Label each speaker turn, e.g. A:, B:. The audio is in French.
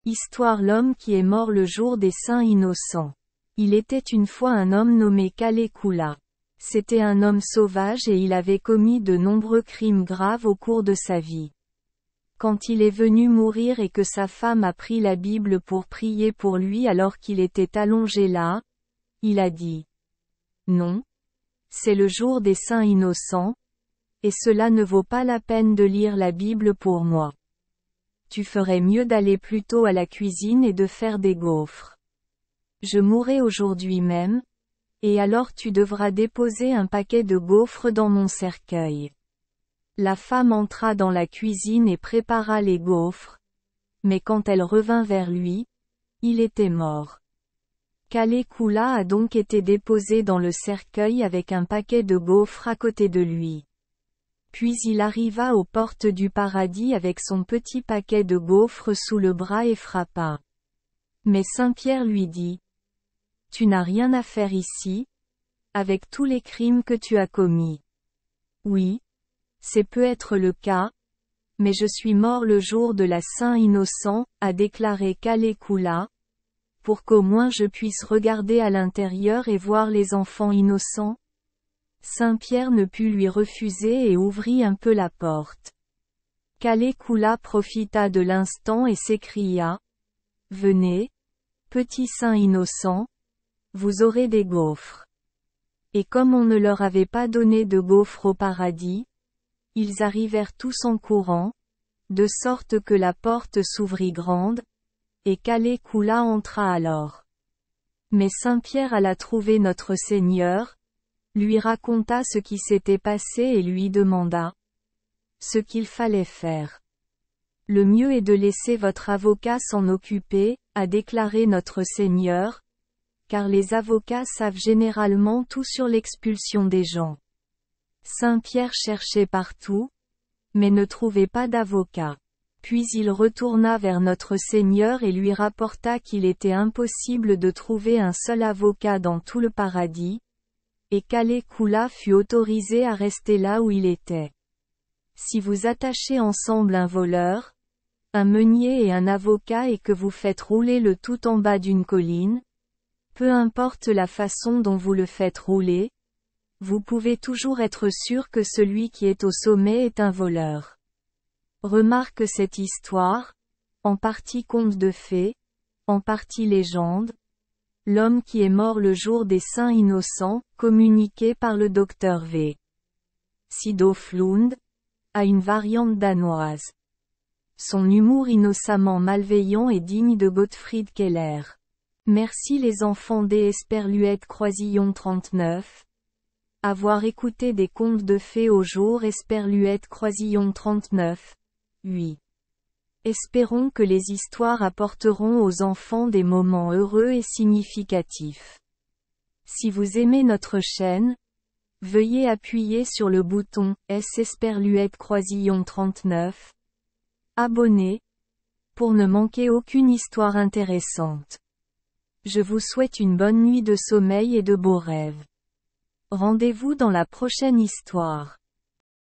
A: Histoire L'homme qui est mort le jour des saints innocents. Il était une fois un homme nommé Calécoula. C'était un homme sauvage et il avait commis de nombreux crimes graves au cours de sa vie. Quand il est venu mourir et que sa femme a pris la Bible pour prier pour lui alors qu'il était allongé là, il a dit: Non. C'est le jour des saints innocents, et cela ne vaut pas la peine de lire la Bible pour moi. Tu ferais mieux d'aller plutôt à la cuisine et de faire des gaufres. Je mourrai aujourd'hui même, et alors tu devras déposer un paquet de gaufres dans mon cercueil. La femme entra dans la cuisine et prépara les gaufres, mais quand elle revint vers lui, il était mort. Calécoula a donc été déposé dans le cercueil avec un paquet de gaufres à côté de lui. Puis il arriva aux portes du paradis avec son petit paquet de gaufres sous le bras et frappa. Mais Saint-Pierre lui dit: Tu n'as rien à faire ici, avec tous les crimes que tu as commis. Oui, c'est peut être le cas, mais je suis mort le jour de la Saint Innocent, a déclaré Calécoula, pour qu'au moins je puisse regarder à l'intérieur et voir les enfants innocents. Saint-Pierre ne put lui refuser et ouvrit un peu la porte. Calécoula profita de l'instant et s'écria: Venez, petits saints innocents, vous aurez des gaufres. Et comme on ne leur avait pas donné de gaufres au paradis, ils arrivèrent tous en courant, de sorte que la porte s'ouvrit grande, et Calécoula entra alors. Mais Saint-Pierre alla trouver notre Seigneur, lui raconta ce qui s'était passé et lui demanda ce qu'il fallait faire. Le mieux est de laisser votre avocat s'en occuper, a déclaré notre Seigneur, car les avocats savent généralement tout sur l'expulsion des gens. Saint-Pierre cherchait partout, mais ne trouvait pas d'avocat. Puis il retourna vers notre Seigneur et lui rapporta qu'il était impossible de trouver un seul avocat dans tout le paradis, et Calécoula fut autorisé à rester là où il était. Si vous attachez ensemble un voleur, un meunier et un avocat et que vous faites rouler le tout en bas d'une colline, peu importe la façon dont vous le faites rouler, vous pouvez toujours être sûr que celui qui est au sommet est un voleur. Remarque cette histoire, en partie conte de fées, en partie légende, L'homme qui est mort le jour des saints innocents, communiqué par le Dr V. Sidoflund, a une variante danoise. Son humour innocemment malveillant est digne de Gottfried Keller. Merci les enfants des Esperluette Croisillon 39. Avoir écouté des contes de fées au jour Esperluette Croisillon 39. 8. Espérons que les histoires apporteront aux enfants des moments heureux et significatifs. Si vous aimez notre chaîne, veuillez appuyer sur le bouton S Esperluette Croisillon 39. Abonner, pour ne manquer aucune histoire intéressante. Je vous souhaite une bonne nuit de sommeil et de beaux rêves. Rendez-vous dans la prochaine histoire.